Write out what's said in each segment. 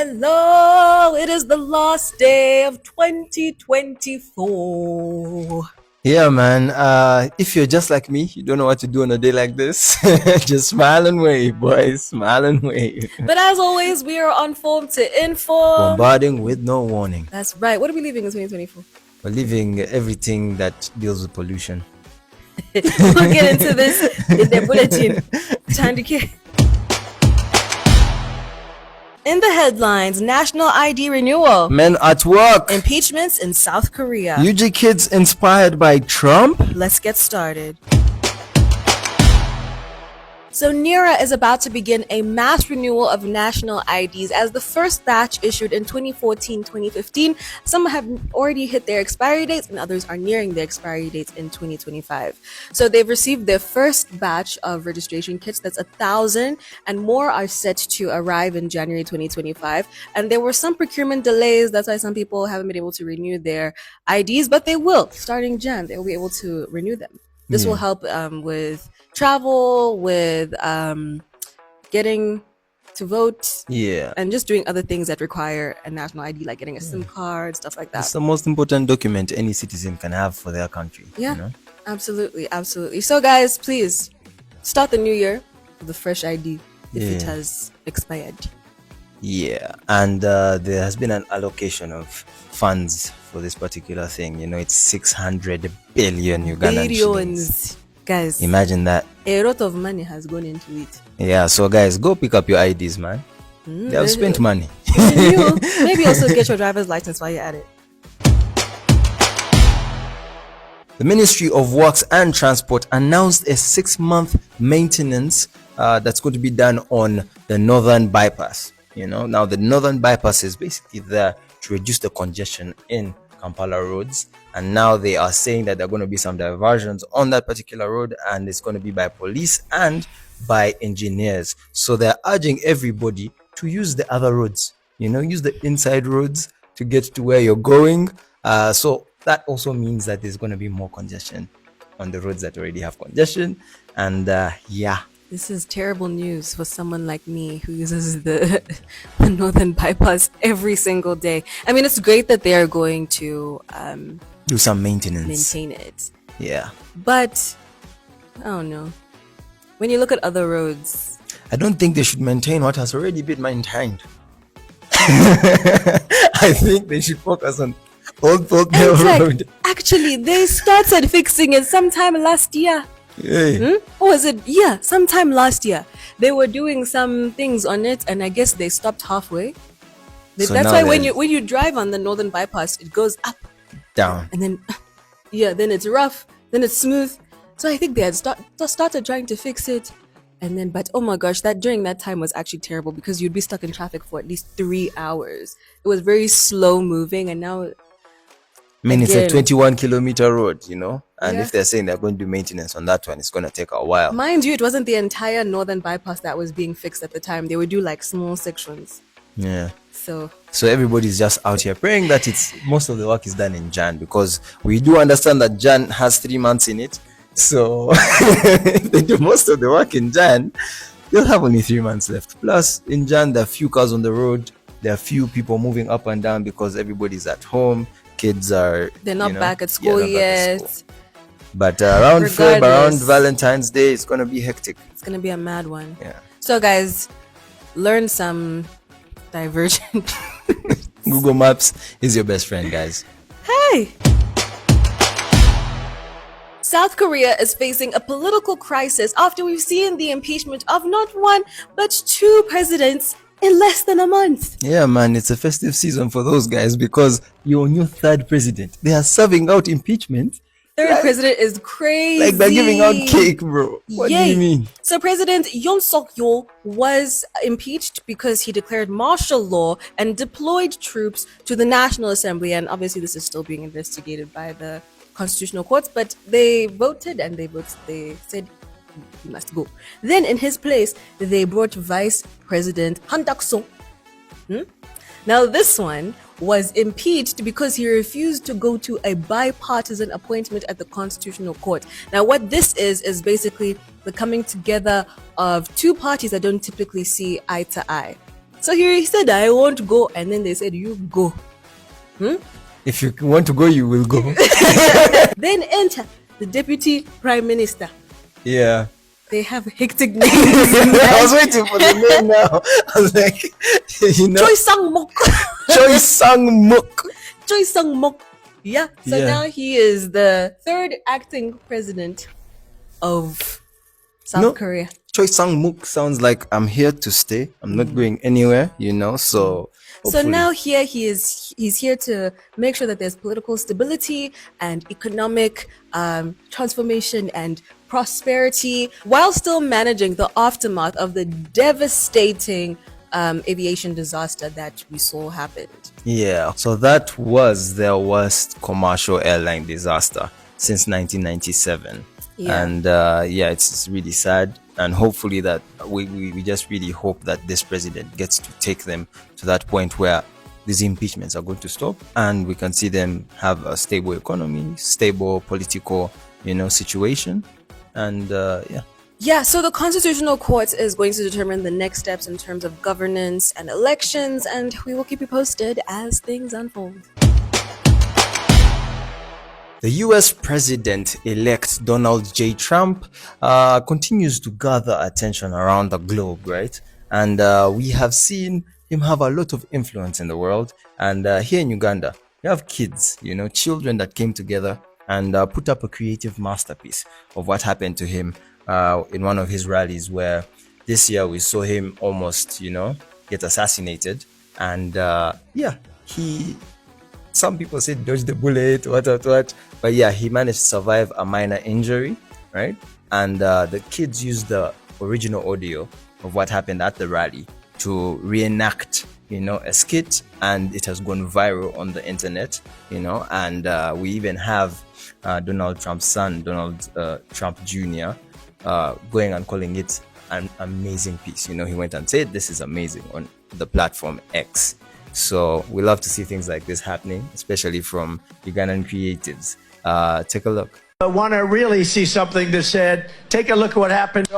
Hello, it is the last day of 2024. Yeah, man. If you're just like me, you don't know what to do on a day like this, just smile and wave, boys. Smile and wave. But as always, we are on form to inform. Bombarding with no warning. That's right. What are we leaving in 2024? We're leaving everything that deals with pollution. We'll get into this in the bulletin. Chandike. In the headlines, national ID renewal. Men at work. Impeachments in South Korea. UG kids inspired by Trump. Let's get started. So NERA is about to begin a mass renewal of national IDs as the first batch issued in 2014-2015. Some have already hit their expiry dates and others are nearing their expiry dates in 2025. So they've received their first batch of registration kits. That's 1,000 and more are set to arrive in January 2025. And there were some procurement delays. That's why some people haven't been able to renew their IDs, but they will. Starting Jan, they'll be able to renew them. This will help with travel, with getting to vote, and just doing other things that require a national ID, like getting a SIM card, stuff like that. It's the most important document any citizen can have for their country. Yeah, absolutely. So guys, please start the new year with a fresh ID if it has expired. Yeah, and there has been an allocation of funds for this particular thing. It's 600 billion Ugandan shillings. Guys, imagine that. A lot of money has gone into it. Yeah, so guys, go pick up your IDs, man. They have spent money. Maybe also get your driver's license while you're at it. The Ministry of Works and Transport announced a 6-month maintenance that's going to be done on the Northern Bypass. Now the Northern Bypass is basically there to reduce the congestion in Kampala roads, and now they are saying that there are going to be some diversions on that particular road, and it's going to be by police and by engineers. So they're urging everybody to use the other roads, use the inside roads to get to where you're going. So that also means that there's going to be more congestion on the roads that already have congestion. And this is terrible news for someone like me who uses the Northern Bypass every single day. I mean, it's great that they are going to do some maintenance. Maintain it. Yeah. But, I don't know. When you look at other roads, I don't think they should maintain what has already been maintained. I think they should focus on Old Folkdale Road. Actually, they started fixing it sometime last year. Hey. Or was it? Yeah, sometime last year. They were doing some things on it, and I guess they stopped halfway. So that's why when you drive on the Northern Bypass, it goes up, down, and then then it's rough, then it's smooth. So I think they had started trying to fix it, and then but oh my gosh, during that time was actually terrible because you'd be stuck in traffic for at least 3 hours. It was very slow moving, and now. It's a 21-kilometer road, and if they're saying they're going to do maintenance on that one, it's going to take a while. Mind you, it wasn't the entire Northern Bypass that was being fixed at the time. They would do like small sections. Yeah. So everybody's just out here praying that most of the work is done in Jan, because we do understand that Jan has 3 months in it. So if they do most of the work in Jan, they'll have only 3 months left. Plus, in Jan, there are few cars on the road. There are few people moving up and down because everybody's at home. Kids they're not back at school yet. But around Feb, around Valentine's Day, it's gonna be hectic. It's gonna be a mad one. Yeah. So guys, learn some diversion. Google Maps is your best friend, guys. Hey. South Korea is facing a political crisis after we've seen the impeachment of not one but 2 presidents in less than a month. Yeah, man, it's a festive season for those guys because you're on your 3rd president. They are serving out impeachment. 3rd president is crazy. Like they're giving out cake, bro. What do you mean? So President Yoon Suk-yeol was impeached because he declared martial law and deployed troops to the National Assembly. And obviously this is still being investigated by the constitutional courts, but they voted and they said he must go. Then in his place, they brought Vice President Han Duck-soo. Now this one was impeached because he refused to go to a bipartisan appointment at the Constitutional Court. Now what this is basically the coming together of 2 parties that don't typically see eye to eye. So he said, I won't go. And then they said, you go. If you want to go, you will go. Then enter the deputy prime minister. Yeah. They have hectic names. I was waiting for the name now. I was like, Choi Sang Mok. Choi Sang Mok. Choi Sang Mok. Yeah. So Yeah. now he is the third acting president of South Korea. Choi Sang Mok sounds like I'm here to stay. I'm not going anywhere, So So now he's here to make sure that there's political stability and economic transformation and prosperity, while still managing the aftermath of the devastating aviation disaster that we saw happened. Yeah, so that was their worst commercial airline disaster since 1997. Yeah. And it's really sad. And hopefully that we just really hope that this president gets to take them to that point where these impeachments are going to stop and we can see them have a stable economy, stable political, situation. And Yeah, so the Constitutional Court is going to determine the next steps in terms of governance and elections, and we will keep you posted as things unfold. The US President-elect Donald J. Trump continues to gather attention around the globe, right? And we have seen him have a lot of influence in the world. And here in Uganda, we have kids, children that came together and put up a creative masterpiece of what happened to him in one of his rallies, where this year we saw him almost, get assassinated. And some people said dodge the bullet, what. But yeah, he managed to survive a minor injury, right? And the kids used the original audio of what happened at the rally to reenact, a skit, and it has gone viral on the internet, and we even have Donald Trump's son, Donald Trump Jr., going and calling it an amazing piece. He went and said, this is amazing on the platform X. So we love to see things like this happening, especially from Ugandan creatives. Take a look. I want to really see something that said, take a look at what happened.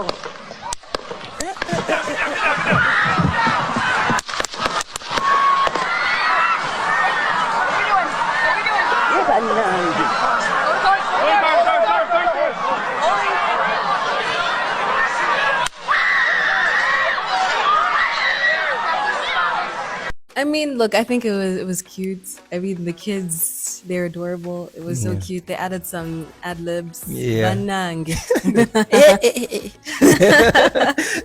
I mean, look, I think it was cute. I mean, the kids, they're adorable. It was so cute. They added some ad libs. Yeah. Banang.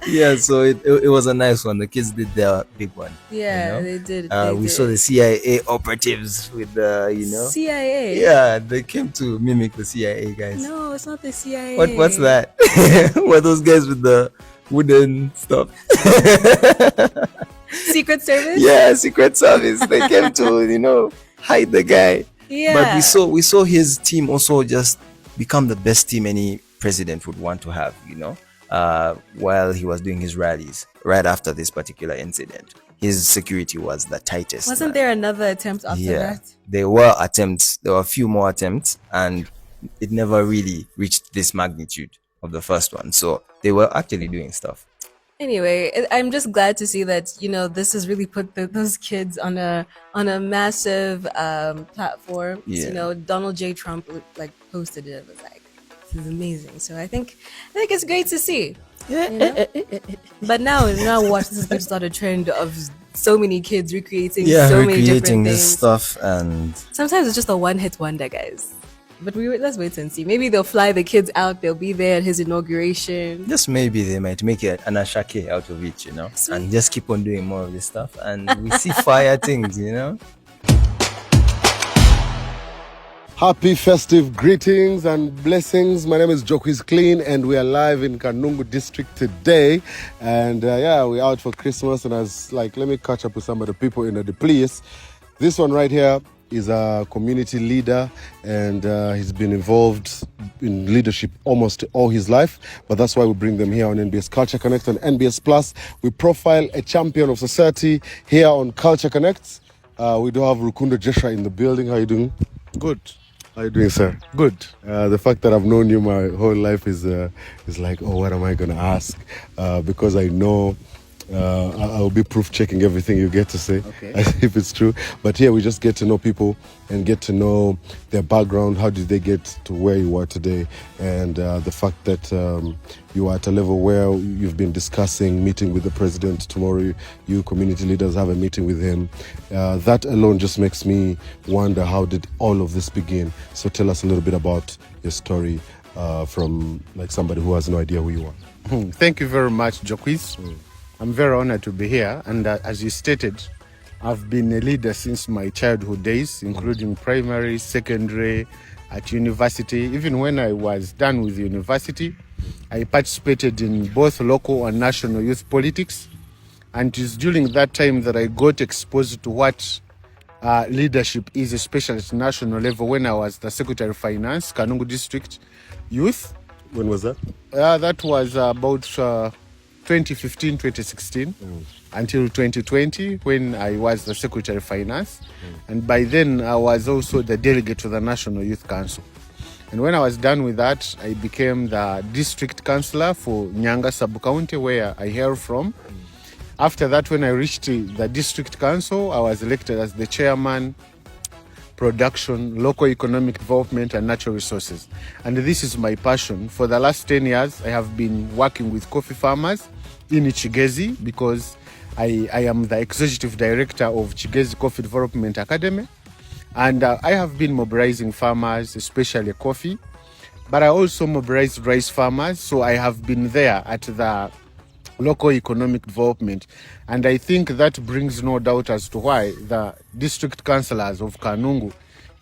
Yeah, so it was a nice one. The kids did their big one. Yeah, they did. We saw the CIA operatives with the, CIA. Yeah, they came to mimic the CIA guys. No, it's not the CIA. What's that? Were those guys with the wooden stuff? Secret Service? Yeah, Secret Service. They came to, hide the guy. Yeah. But we saw his team also just become the best team any president would want to have, while he was doing his rallies right after this particular incident. His security was the tightest. Wasn't there another attempt after that? There were attempts. There were a few more attempts, and it never really reached this magnitude of the first one. So they were actually doing stuff. Anyway, I'm just glad to see that this has really put those kids on a massive platform. Yeah. Donald J. Trump posted it. It was like, this is amazing. So I think it's great to see. But now watch, this is going to start a trend of so many kids recreating so many different this things. stuff, and Sometimes it's just a one-hit wonder, guys. But let's wait and see. Maybe they'll fly the kids out. They'll be there at his inauguration. just maybe they might make it an ashake out of it, Sweet. and just keep on doing more of this stuff, and we see fire things, Happy festive greetings and blessings. My name is Jokwiz Clean and we are live in Kanungu district today. And we're out for Christmas, and let me catch up with some of the people in the place. This one right here is a community leader, and he's been involved in leadership almost all his life. But that's why we bring them here on NBS Culture Connect and NBS Plus. We profile a champion of society here on Culture Connect. We do have Rukundo Jesha in the building. How are you doing? Good. How are you doing, sir? Good. The fact that I've known you my whole life is like, oh, what am I going to ask? Because I know I'll be proof checking everything you get to say, Okay. if it's true. But here we just get to know people and get to know their background. How did they get to where you are today? And the fact that you are at a level where you've been discussing meeting with the president tomorrow. You community leaders have a meeting with him. That alone just makes me wonder, how did all of this begin? So tell us a little bit about your story from like somebody who has no idea who you are. Thank you very much, Joquis. I'm very honored to be here. And as you stated, I've been a leader since my childhood days, including primary, secondary, at university. Even when I was done with university, I participated in both local and national youth politics. And it is during that time that I got exposed to what leadership is, especially at national level, when I was the Secretary of Finance, Kanungu District Youth. When was that? That was about 2015, 2016 until 2020 when I was the Secretary of Finance. And by then I was also the delegate to the National Youth Council. And when I was done with that, I became the district councillor for Nyanga sub-county, where I hail from. After that, when I reached the district council, I was elected as the chairman, production, local economic development, and natural resources. And this is my passion. For the last 10 years, I have been working with coffee farmers in Chigezi, because I am the executive director of Chigezi Coffee Development Academy. And I have been mobilizing farmers, especially coffee, but I also mobilized rice farmers. So I have been there at the local economic development. And I think that brings no doubt as to why the district councillors of Kanungu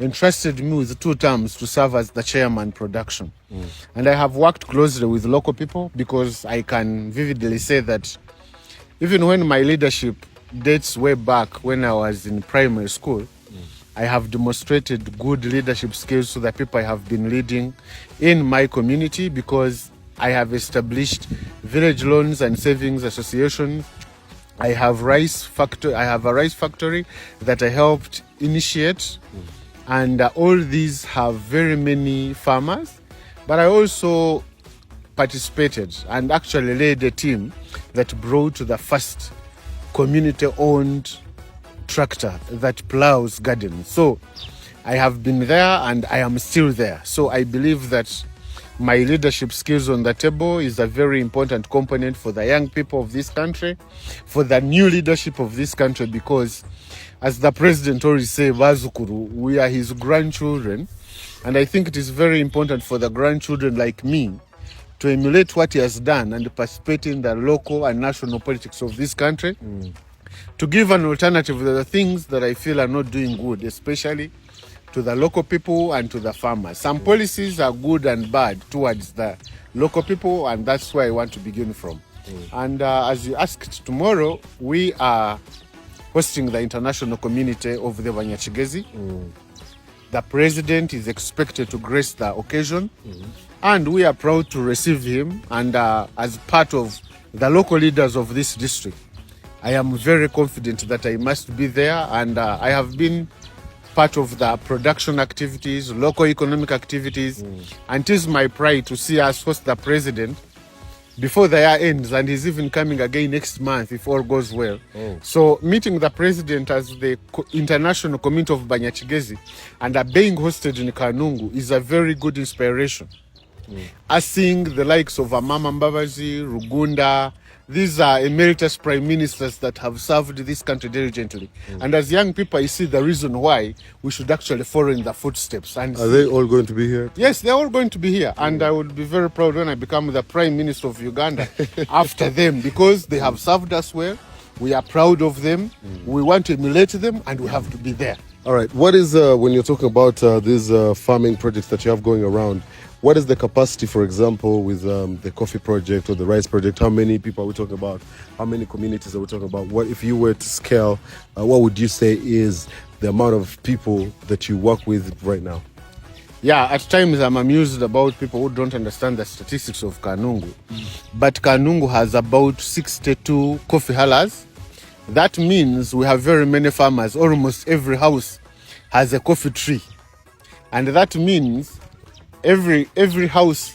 entrusted me with 2 terms to serve as the chairman production. And I have worked closely with local people, because I can vividly say that even when my leadership dates way back when I was in primary school, I have demonstrated good leadership skills to the people I have been leading in my community, because I have established village loans and savings association. I have a rice factory that I helped initiate. And all these have very many farmers. But I also participated and actually led a team that brought the first community-owned tractor that plows gardens. So I have been there and I am still there. So I believe that my leadership skills on the table is a very important component for the young people of this country, for the new leadership of this country, because as the president always said, Bazukuru, we are his grandchildren. And I think it is very important for the grandchildren like me to emulate what he has done and participate in the local and national politics of this country, to give an alternative to the things that I feel are not doing good, especially to the local people and to the farmers. Some policies are good and bad towards the local people, and that's where I want to begin from. And as you asked, tomorrow we are hosting the international community of the Banyachigezi. The president is expected to grace the occasion, and we are proud to receive him. And as part of the local leaders of this district, I am very confident that I must be there, and I have been part of the production activities, local economic activities, and it is my pride to see us host the president before the year ends, and he's even coming again next month if all goes well. So meeting the president as the international community of Banyachigezi and being hosted in Kanungu is a very good inspiration. Us seeing the likes of Amama Mbabazi, Rugunda, these are emeritus prime ministers that have served this country diligently. And as young people, I see the reason why we should actually follow in the footsteps. And Are they all going to be here? yes, they're all going to be here. And I would be very proud when I become the Prime Minister of Uganda after them, because they have served us well. We are proud of them. We want to emulate them, and we have to be there. All right. What is, when you're talking about these farming projects that you have going around, what is the capacity, for example, with the coffee project or the rice project? How many people are we talking about? How many communities are we talking about? What, if you were to scale, what would you say is the amount of people that you work with right now? Yeah, at times I'm amused about people who don't understand the statistics of Kanungu. But Kanungu has about 62 coffee hallers. That means we have very many farmers. Almost every house has a coffee tree. And that means every house